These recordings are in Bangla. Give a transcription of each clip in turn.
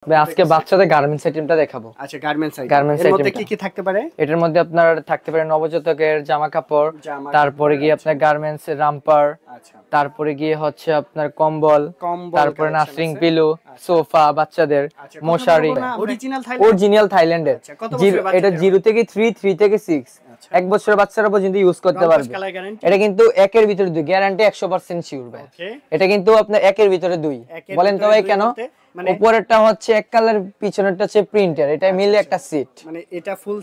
আজকে বাচ্চাদের গার্মেন্টস আইটেমটা দেখাবো। আচ্ছা, গার্মেন্টস আইটেম। গার্মেন্টস এর মধ্যে আইটেমটা কি কি থাকতে পারে? এটার মধ্যে আপনার থাকতে পারে নবজাতকের জামা কাপড়, তারপরে গিয়ে আপনার গার্মেন্টস এর রামপার, আচ্ছা, তারপরে গিয়ে হচ্ছে আপনার কম্বল, তারপরে নার্সিং পিলো, সোফা বাচ্চাদের, মশারি, অরিজিনাল থাইল্যান্ডের। এটা 0 থেকে 3, 3 থেকে 6, 1 বছরের বাচ্চারা পর্যন্ত ইউজ করতে পারবে। এটা কিন্তু একের ভিতরে 2, গ্যারান্টি 100% শিওর ভাই। এটা কিন্তু আপনার একের ভিতরে 2। বলেন তো ভাই কেন? উপরেরটা হচ্ছে এক কালার, পিছনেরটা হচ্ছে প্রিন্টার। এটা মিলে একটা সেট, মানে এটা ফুল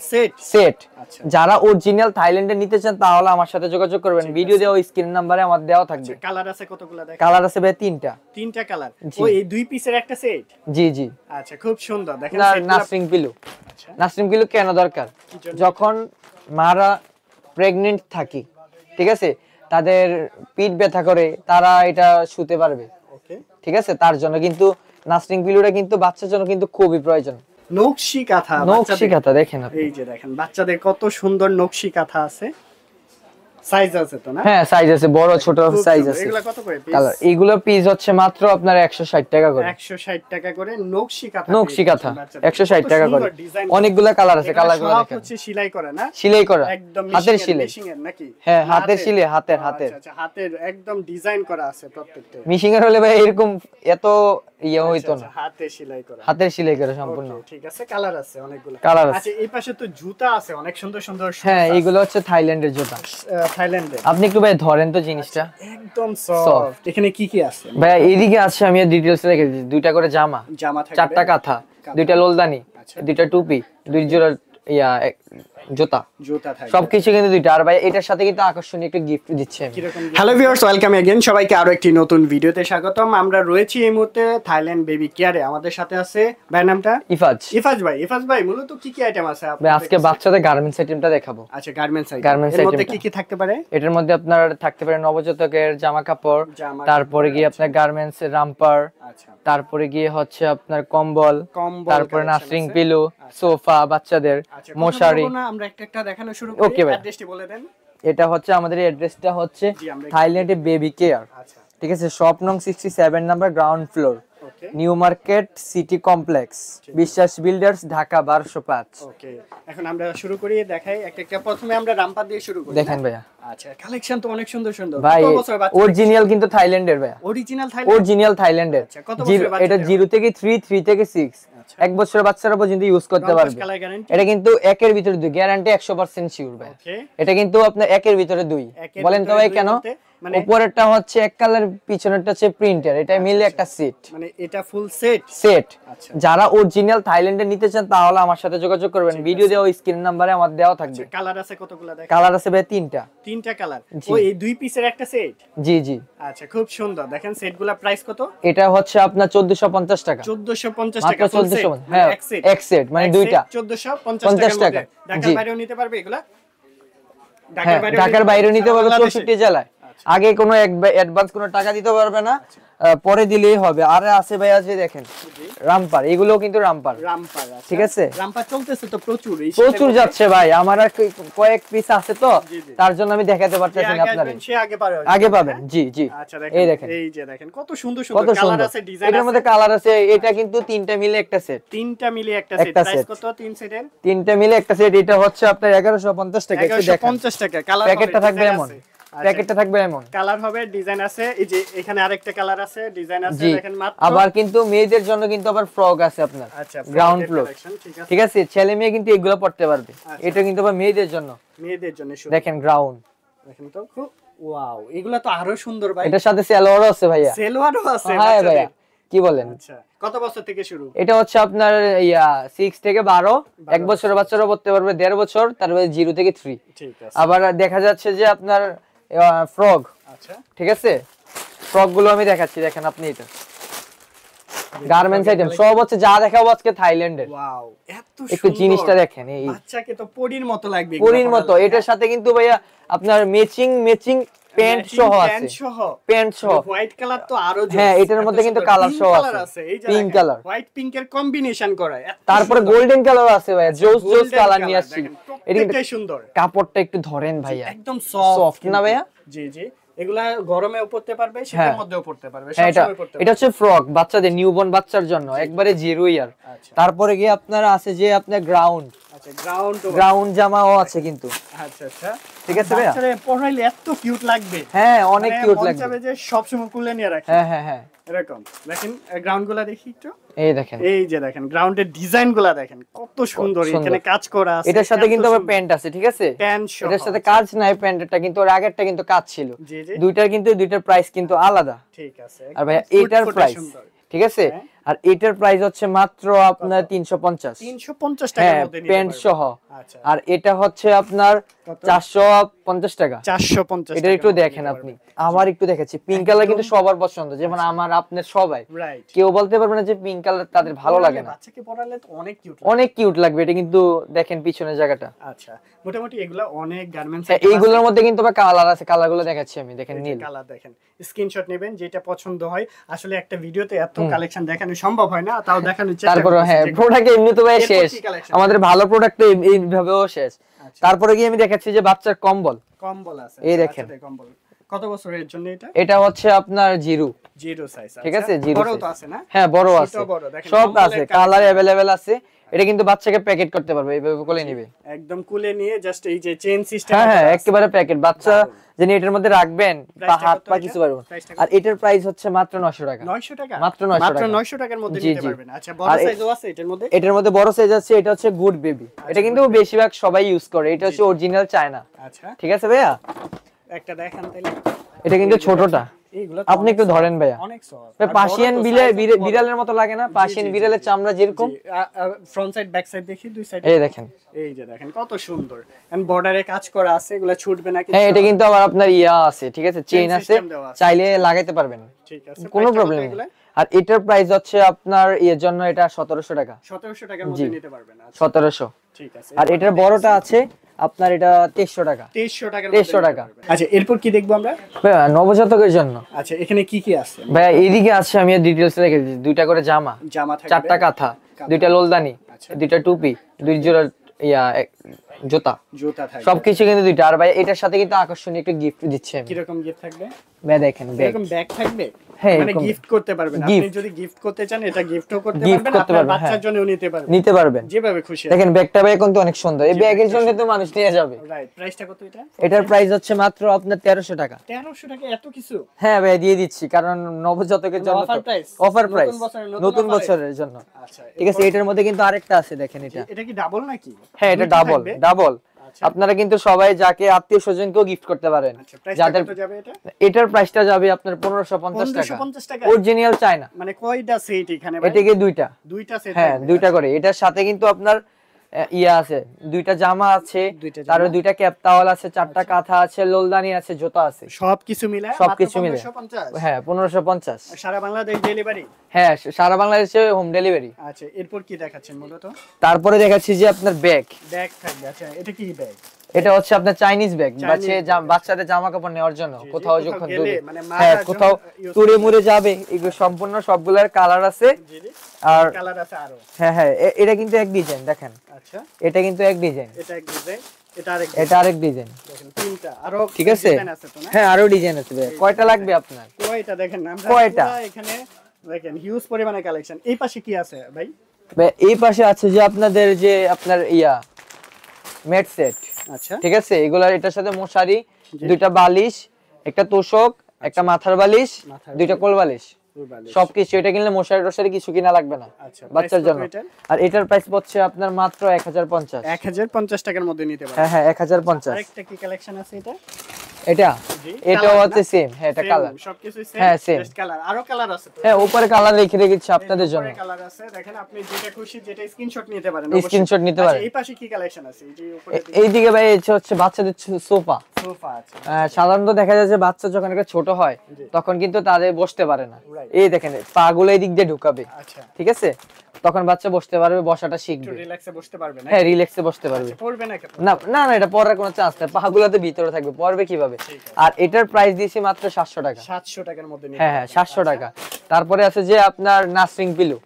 সেট। আচ্ছা, যারা অরিজিনাল থাইল্যান্ডে নিতে চান তাহলে আমার সাথে যোগাযোগ করবেন। ভিডিও দেওয়া স্ক্রিন নাম্বারে আমার দেওয়া থাকবে। কালার আছে কতগুলো দেখেন? কালার আছে ভাই 3টা। 3টা কালার। ও এই 2 পিসের একটা সেট? জি জি। আচ্ছা, খুব সুন্দর। দেখেন নার্সিং পিলো। নার্সিং পিলো কেন দরকার? যখন মারা প্রেগন্যান্ট থাকি, ঠিক আছে, তাদের পিঠ ব্যথা করে, তারা এটা শুতে পারবে। ওকে, ঠিক আছে, তার জন্য কিন্তু নার্সিং পিলোটা কিন্তু বাচ্চার জন্য কিন্তু খুবই প্রয়োজন। নকশি কাঁথা, নকশি কাঁথা দেখেন আপনি। এই যে দেখেন বাচ্চাদের কত সুন্দর নকশি কাঁথা আছে। সাইজ আছে তো না? হ্যাঁ, সাইজ আছে, বড় ছোট সাইজ আছে। এগুলা কত করে পিস? কালার এগুলো পিস হচ্ছে মাত্র আপনার 160 টাকা করে। 160 টাকা করে নকশি কাঁথা। 160 টাকা করে। অনেকগুলা কালার আছে, কালারগুলো দেখেন। সব হচ্ছে সেলাই করা না? সেলাই করা, একদম হাতের সেলাই। মেশিং এর নাকি? হ্যাঁ, হাতের সেলাই, হাতের। আচ্ছা, হাতের একদম ডিজাইন করা আছে প্রত্যেকটা। মেশিং এর হলে ভাই এরকম এত ইয়ে হইতো না। হাতের সেলাই করা। হাতের সেলাই করা সম্পূর্ণ। ঠিক আছে, কালার আছে অনেকগুলো। কালার আছে। আচ্ছা, এই পাশে তো জুতা আছে অনেক সুন্দর সুন্দর। হ্যাঁ, এগুলো হচ্ছে থাইল্যান্ডের জুতা। থাইল্যান্ডের। আপনি একটু ভাই ধরেন তো জিনিসটা। একদম সফট। এখানে কি কি আছে ভাই? এইদিকে আছে, আমি ডিটেইলস রেখে দিয়েছি। 2টা করে জামা থাকবে, 4টা কাঁথা, 2টা লোলদানি, 2টা টুপি, 2 জোড়া জুতা থাকবে। সবকিছু কিন্তু 2টা। আর ভাই এটার সাথে কিন্তু আকর্ষণীয় একটা গিফট দিচ্ছে আমি। হ্যালো ভিউয়ার্স, ওয়েলকাম अगेन সবাইকে আরো একটি নতুন ভিডিওতে স্বাগতম। আমরা রয়েছি এই মুহূর্তে থাইল্যান্ড বেবি কেয়ারে। আমাদের সাথে আছে ভাইয়ের নামটা? ইফাজ ভাই মূলত কি কি আইটেম আছে ভাই? আজকে বাচ্চাদের গার্মেন্টস আইটেমটা দেখাবো। আচ্ছা, গার্মেন্টস আইটেম। গার্মেন্টস এর মধ্যে কি কি থাকতে পারে? এটার মধ্যে আপনার থাকতে পারে নবজাতকের জামা কাপড়, তারপরে গিয়ে আপনার গার্মেন্টস এর রামপার, তারপরে গিয়ে হচ্ছে আপনার কম্বল, তারপরে নার্সিং পিলো, সোফা বাচ্চাদের, মশারি। আমরা একটা দেখানো শুরু করি। অ্যাড্রেসটি বলে দেন। এটা হচ্ছে আমাদের অ্যাড্রেসটা হচ্ছে থাইল্যান্ডে বেবি কেয়ার। ঠিক আছে, শপ নং 67 number, ground floor, new market city complex, বিশ্বাস বিল্ডার্স, ঢাকা 1205। ওকে, এখন আমরা শুরু করি, দেখাই একটা। প্রথমে আমরা রামপার দিয়ে শুরু করি। দেখেন ভাইয়া। আচ্ছা, কালেকশন তো অনেক সুন্দর সুন্দর। ভাই অরিজিনাল কিন্তু থাইল্যান্ডের ভাইয়া। অরিজিনাল থাইল্যান্ডের। এটা 0 থেকে 3, 3 থেকে 6, 1 বছরের বাচ্চারা পর্যন্ত ইউজ করতে পারবে। এটা কিন্তু একের ভিতরে 2, গ্যারান্টি 100% শিওর ভাই। এটা কিন্তু আপনার একের ভিতরে 2। বলেন তো ভাই কেন? উপরেরটা হচ্ছে এক কালার, পিছনেরটা হচ্ছে প্রিন্টার। এটা মিলে একটা সেট, মানে এটা ফুল সেট। আচ্ছা, যারা অরিজিনাল থাইল্যান্ডে নিতে চান তাহলে আমার সাথে যোগাযোগ করবেন। ভিডিও দেওয়া স্ক্রিন নাম্বারে আমার দেওয়া থাকবে। কালার আছে কতগুলো দেখেন? কালার আছে ভাই 3টা। 3টা কালার। ও এই 2 পিসের একটা সেট? জি জি। আচ্ছা, খুব সুন্দর। দেখেন সেটগুলো প্রাইস কত? এটা হচ্ছে আপনার 1450 টাকা। 1450 টাকা মাত্র 1450। হ্যাঁ, এক সেট মানে দুইটা 1450 টাকা। ঢাকার বাইরেও নিতে পারবে এগুলা? ঢাকার বাইরেও নিতে পারবে 64 জেলায়। আগে কোনো অ্যাডভান্স কোনো টাকা দিতে পারবে না, পরে দিলেই হবে। আর আছে ভাই, আছে দেখেন রামপার। এগুলো কিন্তু রামপার। ঠিক আছে, রামপার চলতেছে তো প্রচুর যাচ্ছে ভাই। আমার কয়েক পিস আছে তো, তার জন্য আমি দেখাতে পারতেছি না আপনাদের। আগে পাবেন। জি জি। এই দেখেন, এই যে দেখেন কত সুন্দর সুন্দর কালার আছে, ডিজাইন আছে। এটার মধ্যে কালার আছে। এটা কিন্তু 3টা মিলে একটা সেট। 3টা মিলে একটা সেট। প্রাইস কত 3 সেটের? 3টা মিলে একটা সেট। এটা হচ্ছে আপনার 1150 টাকা। 1150 টাকা। কালার প্যাকেটটা থাকবে এমন। প্যাকেটটা থাকবে এমন। কালার হবে, ডিজাইন আছে। এই যে এখানে আরেকটা কালার আছে, ডিজাইন আছে। দেখেন মাত্র। আবার কিন্তু মেয়েদের জন্য কিন্তু আবার ফ্রক আছে আপনার। আচ্ছা, গ্রাউন্ড ফ্লোর। ঠিক আছে, ছেলে মেয়ে কিন্তু এগুলো পড়তে পারবে। এটা কিন্তু আবার মেয়েদের জন্য। দেখেন গ্রাউন্ড। দেখেন তো খুব ওয়াও, এগুলা তো আরো সুন্দর ভাই। এটার সাথে সালোয়ারও আছে ভাইয়া। সালোয়ারও আছে? হ্যাঁ ভাইয়া, কি বলেন? আচ্ছা, কত বছর থেকে শুরু? এটা হচ্ছে আপনার 6 থেকে 12, 1 বছরের বাচ্চারা পড়তে পারবে, 1.5 বছর, তারপরে 0 থেকে 3। ঠিক আছে। আবার দেখা যাচ্ছে যে আপনার ফ্রক। আচ্ছা, ঠিক আছে, ফ্রক গুলো আমি দেখাচ্ছি। দেখেন আপনি, এটা গার্মেন্টস আইটেম সব হচ্ছে, যা দেখাবো আজকে থাইল্যান্ডের। ওয়াও, এত সুন্দর। একটু জিনিসটা দেখেন, এই বাচ্চাকে তো পরীর মতো লাগবে। পরীর মতো। এটার সাথে কিন্তু ভাইয়া আপনার ম্যাচিং প্যান্ট সহ আছে। প্যান্ট সহ হোয়াইট কালার তো আরো জোস। হ্যাঁ, এটার মধ্যে কিন্তু কালার সহ আছে। পিঙ্ক কালার, হোয়াইট পিঙ্কের কম্বিনেশন করা। তারপরে গোল্ডেন কালার আছে ভাইয়া। জোস কালার নিয়ে আসছি। এটা কিন্তু সুন্দর। কাপড়টা একটু ধরেন ভাইয়া, একদম সফট না ভাইয়া? জি জি। এগুলা গরমেও পড়তে পারবে, শীতের মধ্যেও পড়তে পারবে, সব সময় পড়তে পারবে। এটা হচ্ছে ফ্রক বাচ্চাদের, নিউবর্ন বাচ্চার জন্য একবারে 0 ইয়ার। তারপরে গিয়ে আপনার আছে যে আপনার গ্রাউন্ড, আচ্ছা গ্রাউন্ড জামাও আছে কিন্তু। আচ্ছা আচ্ছা, ঠিক আছে ভাইয়া, বাচ্চারে পরাইলে এত কিউট লাগবে। হ্যাঁ অনেক কিউট লাগবে, যাবে যে সব সময় কুলে নিয়ে রাখে। হ্যাঁ এরকম দেখেন গ্রাউন্ডগুলো দেখি একটু, এই দেখেন, এই যে দেখেন গ্রাউন্ডের ডিজাইনগুলো দেখেন কত সুন্দর, এখানে কাজ করা আছে। এটার সাথে কিন্তু আবার প্যান্ট আছে, ঠিক আছে, এটার সাথে কাজ নাই, প্যান্টটা কিন্তু ওর আগেরটা কিন্তু কাজ ছিল। দুইটার কিন্তু দুইটার প্রাইস কিন্তু আলাদা, ঠিক আছে। আর ভাইয়া এটার প্রাইস, ঠিক আছে, আর এটার প্রাইস হচ্ছে মাত্র আপনার 350 টাকার মধ্যে নিতে প্যান্ট সহ। আচ্ছা, আর এটা হচ্ছে আপনার 450 টাকা। 450 এটা একটু দেখেন আপনি, আমার একটু দেখাচ্ছি, পিঙ্ক কালার কিন্তু সবার পছন্দ, যেমন আমার আপনার সবাই, কেউ বলতে পারবে না যে পিঙ্ক কালার তাদের ভালো লাগে না। বাচ্চাকে পরালে তো অনেক কিউট, অনেক কিউট লাগবে। এটা কিন্তু দেখেন পিছনের জায়গাটা। আচ্ছা, মোটামুটি এগুলা অনেক গার্মেন্টস, এইগুলোর মধ্যে কিন্তু কালার আছে, কালারগুলো দেখাচ্ছি আমি, দেখেন নীল কালার, দেখেন স্ক্রিনশট নেবেন যেটা পছন্দ হয়। আসলে একটা ভিডিওতে এত কালেকশন দেখানো সম্ভব হয় না, তাও দেখানোর চেষ্টা করব। তারপরে হ্যাঁ, প্রোডাক্ট এমনি তো ভাই শেষ, আমাদের ভালো প্রোডাক্ট এইভাবেও শেষ। তারপরে গিয়ে আমি দেখাচ্ছি যে বাচ্চার কম্বল আছে, এই দেখেন কম্বল কত বছরের জন্য এটা? এটা হচ্ছে আপনার জিরো সাইজ, ঠিক আছে, জিরো বড় তো আছে না? হ্যাঁ বড় আছে, সব আছে, কালার अवेलेबल আছে। এটা কিন্তু বাচ্চাকে প্যাকেট করতে পারবে, এইভাবে কোলে নিবে, একদম কুলে নিয়ে জাস্ট এই যে চেইন সিস্টেম। হ্যাঁ একেবারে প্যাকেট, বাচ্চা যেন এটার মধ্যে রাখবেন, হাত পা কিছু পারবেন। আর এটার প্রাইস হচ্ছে মাত্র 900 টাকা। 900 টাকা, মাত্র 900 টাকার মধ্যে নিতে পারবেন। আচ্ছা, বড় সাইজও আছে এটার মধ্যে? এটার মধ্যে বড় সাইজ আছে, এটা হচ্ছে গুড বেবি, এটা কিন্তু বেশিরভাগ সবাই ইউজ করে, এটা হচ্ছে অরিজিনাল চায়না। আচ্ছা, ঠিক আছে ভাইয়া, একটা দেখান তাহলে। এটা কিন্তু ছোটটা, আপনি একটু ধরেন ভাইয়া, অনেক সফট, পার্সিয়ান বিড়ালের মতো লাগে না? পার্সিয়ান বিড়ালের চামড়া যেরকম, ফ্রন্ট সাইড ব্যাক সাইড দেখি, দুই সাইড এই দেখেন, এই যে দেখেন কত সুন্দর, এন্ড বর্ডারে কাজ করা আছে, এগুলা ছুটবে না কিছু। হ্যাঁ এটা কিন্তু আবার আপনার ইয়া আছে, ঠিক আছে, চেইন আছে, চাইলে লাগাইতে পারবেন, ঠিক আছে, কোনো প্রবলেম নেই। আর এটার প্রাইস হচ্ছে আপনার এর জন্য এটা 1700 টাকা। 1700 টাকার মধ্যে নিতে পারবেন। 1700, ঠিক আছে। আর এটার বড়টা আছে আপনার, এটা 2300 টাকা। 2300 টাকা। আচ্ছা, এরপর কি দেখবো আমরা? ভাইয়া নবজাতকের জন্য। আচ্ছা, এখানে কি কি আছে ভাইয়া? এইদিকে আছে, আমি ডিটেইলস রেখে দিচ্ছি, দুইটা করে জামা থাকবে, 4টা কাঁথা, 2টা লোলদানি, 2টা টুপি, 2 জোড়া ইয়া জুতা থাকবে, সবকিছু কিন্তু 2টা। আর ভাই এটার সাথে কিন্তু আকর্ষণীয় একটা গিফট দিচ্ছি আমি। কি রকম গিফট থাকবে ভাই? দেখেন ব্যাগ থাকবে, হ্যাঁ, মানে গিফট করতে পারবেন আপনি, যদি গিফট করতে চান এটা গিফটও করতে পারবেন, আপনার বাচ্চার জন্যও নিতে পারবেন যেভাবে খুশি। দেখেন ব্যাগটা ভাই কিন্তু অনেক সুন্দর, এই ব্যাগের জন্য তো মানুষ নিয়ে যাবে। রাইট, প্রাইসটা কত এটা? এটার প্রাইস হচ্ছে মাত্র আপনার 1300 টাকা। 1300 টাকা, এত কিছু? হ্যাঁ ভাই দিয়ে দিচ্ছি, কারণ নবজাতকের জন্য অফার প্রাইস, নতুন বছরের জন্য। আচ্ছা, ঠিক আছে, এটার মধ্যে কিন্তু আরেকটা আছে, দেখেন এটা কি ডাবল নাকি? হ্যাঁ এটা ডাবল। আপনারা কিন্তু সবাই যাকে আত্মীয় স্বজনকেও গিফট করতে পারেন। যাদের এটার প্রাইসটা যাবে আপনার 1550 টাকা, অরিজিনাল চায়না। মানে কয়টা সেট এখানে ভাই? এটাকে দুইটা সেট, হ্যাঁ 2টা করে। এটার সাথে কিন্তু আপনার ইয়া আছে, 2টা জামা আছে, তারপরে 2টা ক্যাপ টাওয়াল আছে, 4টা কাঁথা আছে, লোলদানি আছে, জুতা আছে, সবকিছু মিলে হ্যাঁ 1550। সারা বাংলাদেশ ডেলিভারি? হ্যাঁ সারা বাংলাদেশে হোম ডেলিভারি। আচ্ছা, এরপর কি দেখাচ্ছেন মূলত? তারপরে দেখাচ্ছি যে আপনার ব্যাগ থাকবে। আচ্ছা, এটা কি ব্যাগ? এটা হচ্ছে আপনার চাইনিজ ব্যাগ, বাচ্চাদের জামা কাপড় নেওয়ার জন্য, কোথাও যখন দূরে, হ্যাঁ কোথাও টুরে মুড়ে যাবে, এগুলো সম্পূর্ণ সবগুলোর কালার আছে। আর কালার আছে আরো? হ্যাঁ এটা কিন্তু এক ডিজাইন, দেখেন। আচ্ছা, এটা কিন্তু এক ডিজাইন, এটা আরেক ডিজাইন, দেখেন তিনটা আরো, ঠিক আছে। হ্যাঁ আরো ডিজাইন আছে। কয়টা লাগবে আপনার? কয়টা দেখেন, আমরা কয়টা এখানে দেখেন হিউজ পরিমাণে কালেকশন। এই পাশে কি আছে ভাই? এই পাশে আছে যে আপনাদের যে আপনার ইয়া ম্যাট সেট। আচ্ছা, ঠিক আছে, এগুলা এটার সাথে মশারি, 2টা বালিশ, একটা তোষক, একটা মাথার বালিশ, 2টা কোল বালিশ, সবকিছু। এটা কিনলে মশারি টশারি কিছু কিনা লাগবে না বাচ্চার জন্য। আর এটার প্রাইস হচ্ছে আপনার মাত্র 1050 টাকার মধ্যে নিতে পারবেন। হ্যাঁ 1050। আরেকটা কি কালেকশন আছে এটা? এটাও হচ্ছে সেম, হ্যাঁ এটা কালার সবকিছু সেম, হ্যাঁ সেম কালার, আরো কালার আছে তো? হ্যাঁ উপরে কালার রেখে রেখেছি আপনাদের জন্য, কালার আছে, দেখেন আপনি যেটা খুশি যেটা স্ক্রিনশট নিতে পারেন, স্ক্রিনশট নিতে পারেন। এই পাশে কি কালেকশন আছে? এইদিকে ভাই হচ্ছে বাচ্চাদের সোফা আছে। সাধারণত দেখা যায় যে বাচ্চা যখন একটা ছোট হয় তখন কিন্তু তাদের বসতে পারে না, এই দেখেন পা গুলো এই দিক দিয়ে ঢুকাবে, ঠিক আছে, তখন বাচ্চা বসতে পারবে, বসাটা শিখবে, রিল্যাক্সে বসতে পারবে না? হ্যাঁ রিল্যাক্সে বসতে পারবে। পড়বে না? না এটা পড়ার কোনো চান্স নেই, পা গুলো তো ভিতরে থাকবে, পড়বে কিভাবে? আর এটার প্রাইস দিয়েছি মাত্র 700 টাকা। 700 টাকার মধ্যে নিতে? হ্যাঁ 700 টাকা। তারপরে আছে যে আপনার নার্সিং পিলো।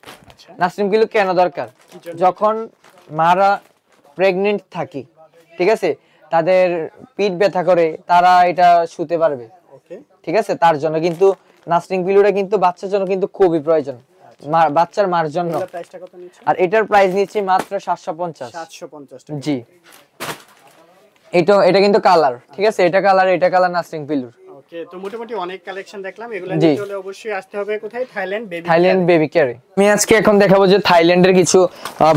নার্সিং পিলো কেন দরকার? যখন মারা প্রেগনেন্ট থাকে, ঠিক আছে, তাদের পিঠ ব্যথা করে, তারা এটা শুতে পারবে, ঠিক আছে, তার জন্য কিন্তু নাস্টিং পিলোটা কিন্তু বাচ্চার জন্য কিন্তু খুবই প্রয়োজন, বাচ্চার মার জন্য। প্রাইসটা কত নিচ্ছে? আর এটার প্রাইস নিচ্ছি মাত্র 750। 750 টাকা। জি, এটা কিন্তু কালার, ঠিক আছে, এটা কালার নাস্টিং পিলোর। ওকে, তো মোটামুটি অনেক কালেকশন দেখলাম, এগুলো নিয়ে চলে অবশ্যই আসতে হবে কোথায়? থাইল্যান্ড বেবি কেয়ারে। আমি আজকে এখন দেখাবো যে থাইল্যান্ডের কিছু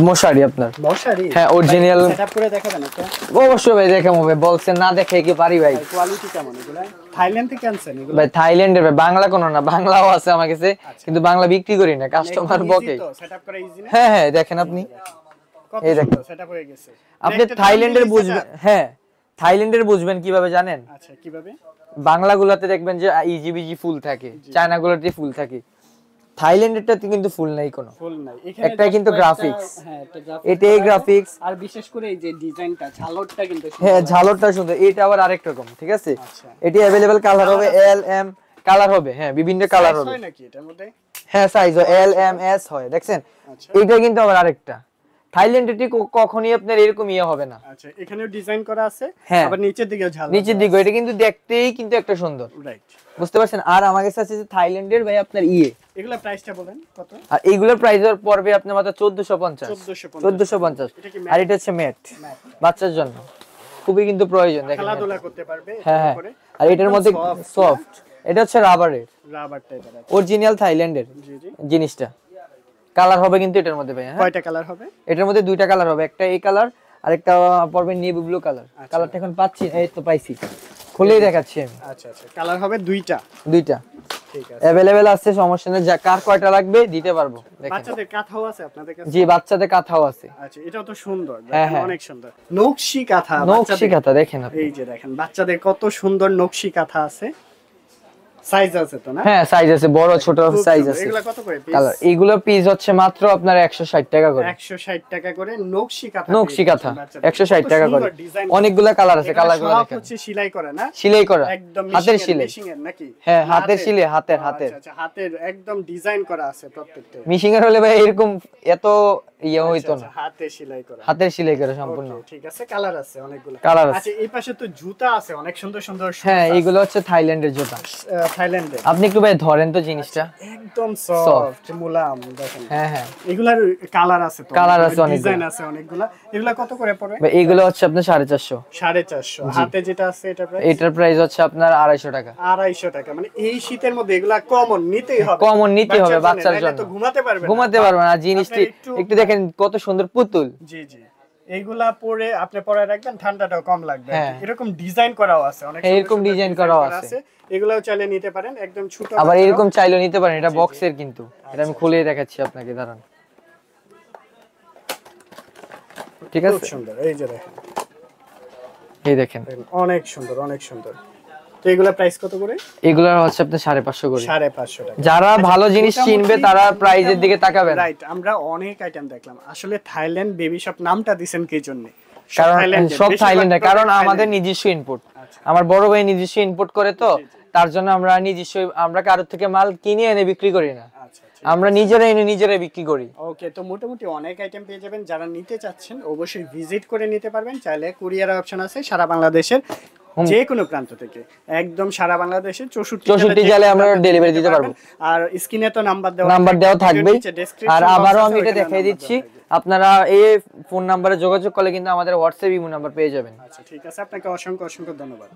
মশারি। আপনার মশারি? হ্যাঁ, অরিজিনাল সেটআপ করে দেখাবেন একটা? অবশ্যই ভাই, দেখাবো ভাই, বলছেন না দেখে কি পারি ভাই। কোয়ালিটি কেমন এগুলা? থাইল্যান্ড থেকে আনছেন এগুলো? ভাই থাইল্যান্ডের ভাই, বাংলা কোনো না, বাংলাও আছে আমার কাছে, কিন্তু বাংলা বিক্রি করি না, কাস্টমার বকে। সেটআপ করা ইজি না? হ্যাঁ হ্যাঁ, দেখেন আপনি, এই দেখেন সেটআপ হয়ে গেছে। আপনি থাইল্যান্ডের বুঝবেন, হ্যাঁ থাইল্যান্ডের বুঝবেন কিভাবে জানেন? আচ্ছা, কিভাবে? বাংলাগুলোতে দেখবেন যে ইজিবিজি ফুল থাকে, চায়নাগুলোতে ফুল থাকে, থাইল্যান্ডেরটাতে কিন্তু ফুল নাই কোনো, ফুল নাই। একটা কিন্তু গ্রাফিক্স, হ্যাঁ একটা গ্রাফিক্স, এটাই গ্রাফিক্স। আর বিশেষ করে এই যে ডিজাইনটা, ঝালরটা কিন্তু হ্যাঁ, ঝালরটা সুন্দর, এটা আবার আরেক রকম, ঠিক আছে। আচ্ছা, এটি अवेलेबल কালার হবে এল এম কালার হবে, হ্যাঁ বিভিন্ন কালার হবে। হয় নাকি এটার মধ্যে? হ্যাঁ, সাইজ এল এম এস হয়, দেখছেন। আচ্ছা, এটা কিন্তু আবার আরেকটা, থাইল্যান্ডেরটি কখনই আপনার এরকম ইয়ে হবে না। আচ্ছা, এখানেও ডিজাইন করা আছে, হ্যাঁ, আবার নিচের দিকেও ঝালর, নিচের দিকে, এটা কিন্তু দেখতেই কিন্তু একটা সুন্দর, রাইট, বুঝতে পারছেন। আর আমার কাছে আছে যে থাইল্যান্ডের ভাই আপনার এগুলা প্রাইসটা বলেন কত? আর এইগুলোর প্রাইস পড়বে আপনার মাত্র 1450। 1450। আর এটা হচ্ছে ম্যাট, বাচ্চার জন্য খুবই কিন্তু প্রয়োজন, দেখেন খেলাধুলা করতে পারবে। হ্যাঁ, আর এটার মধ্যে সফট, এটা হচ্ছে রাবারের, রাবার টাইপের আছে, অরিজিনাল থাইল্যান্ডের জি জি। জিনিসটা। কালার হবে কিন্তু এটার মধ্যে ভাই, হ্যাঁ কয়টা কালার হবে? এটার মধ্যে দুইটা কালার হবে, একটা এই কালার আর একটা পড়বে নেভি ব্লু কালার। কালারটা এখন পাচ্ছি, এই তো পাইছি, খুলেই দেখাচ্ছি আমি। আচ্ছা আচ্ছা, কালার হবে দুইটা। ঠিক আছে, अवेलेबल আছে, সমস্যা নেই, যা কার কয়টা লাগবে দিতে পারবো। দেখেন বাচ্চাদের কাঁথাও আছে আপনাদের কাছে? জি, বাচ্চাদের কাঁথাও আছে। আচ্ছা, এটাও তো সুন্দর, হ্যাঁ, দেখেন অনেক সুন্দর নকশি কাঁথা। নকশি কাঁথা দেখেন আপনি, এই যে দেখেন বাচ্চাদের কত সুন্দর নকশি কাঁথা আছে। সাইজ আছে তো না? হ্যাঁ সাইজ আছে, বড় ছোট সাইজ আছে। এগুলা কত করে পিস? কালার এগুলো পিস হচ্ছে মাত্র আপনার 160 টাকা করে। 160 টাকা করে নকশি কাঁথা। 160 টাকা করে। অনেকগুলা কালার আছে, কালারগুলো দেখেন। হচ্ছে সেলাই করা না? সেলাই করা, একদম হাতের সেলাই। মেশিং এর নাকি? হ্যাঁ, হাতের সেলাই, হাতের। আচ্ছা, হাতের একদম ডিজাইন করা আছে প্রত্যেকটা। মেশিং এর হলে ভাই এরকম এত ইয়ে হইতো না, হাতে সেলাই করা, হাতের সেলাই করা সম্পূর্ণ। ঠিক আছে, কালার আছে অনেকগুলো। কালার আছে। আচ্ছা, এই পাশে তো জুতা আছে অনেক সুন্দর সুন্দর। হ্যাঁ, এগুলো হচ্ছে থাইল্যান্ডের জুতা। থাইল্যান্ডের। আপনি একটু ভাই ধরেন তো জিনিসটা, একদম সফট মুলায়ম দেখেন। হ্যাঁ, এগুলার কালার আছে তো, কালার আছে, অনেক ডিজাইন আছে অনেকগুলা। এগুলা কত করে পড়ে? ভাই এগুলো হচ্ছে আপনার 450। 450। হাতে যেটা আছে এটা প্রাইস? এটার প্রাইস হচ্ছে আপনার 250 টাকা। 250 টাকা। মানে এই শীতের মধ্যে এগুলা কমন নিতেই হবে, বাচ্চার জন্য। তো ঘুমাতে পারবে না, জিনিসটি একটু দেখেন কত সুন্দর পুতুল। জি জি, এইগুলা পরে আপনি পরে রাখবেন, ঠান্ডাটাও কম লাগবে। এরকম ডিজাইন করাও আছে, অনেক এরকম ডিজাইন করাও আছে। এগুলাও চাইলে নিতে পারেন, একদম ছোট। আবার এরকম চাইলেও নিতে পারেন, এটা বক্সের কিন্তু। এটা আমি খুলে দেখাচ্ছি আপনাকে, দাঁড়ান। ঠিক আছে, খুব সুন্দর। এই যে দেখেন, এই দেখেন অনেক সুন্দর, অনেক সুন্দর। তো এগুলা প্রাইস কত করে? এগুলা হচ্ছে আপনার 550 করে। 550 টাকা। যারা ভালো জিনিস চিনবে তারা প্রাইজের দিকে তাকাবেন। রাইট, আমরা অনেক আইটেম দেখলাম। আসলে থাইল্যান্ড বেবি শপ নামটা দিবেন কি জন্য? কারণ সব থাইল্যান্ডের, কারণ আমাদের নিজস্ব ইনপুট। আমার বড় ভাই নিজস্ব ইনপুট করে, তো তার জন্য আমরা কারোর থেকে মাল কিনে এনে বিক্রি করি না, আমরা নিজেরা এনে নিজেরাই বিক্রি করি। ওকে, তো মোটামুটি অনেক আইটেম পেয়ে যাবেন। যারা নিতে চাচ্ছেন অবশ্যই ভিজিট করে নিতে পারবেন। চাইলে কুরিয়ার অপশন আছে সারা বাংলাদেশের যে কোনো প্রান্ত থেকে, একদম সারা বাংলাদেশের 64 জেলায় আমরা ডেলিভারি দিতে পারবো। আর স্ক্রিনে তো নাম্বার দেওয়া থাকবে। আর আবারও আমি এটা দেখাই দিচ্ছি, আপনারা এই ফোন নাম্বারে যোগাযোগ করলে কিন্তু আমাদের হোয়াটসঅ্যাপ ইমো নাম্বার পেয়ে যাবেন। আচ্ছা, ঠিক আছে, আপনাকে অসংখ্য অসংখ্য ধন্যবাদ।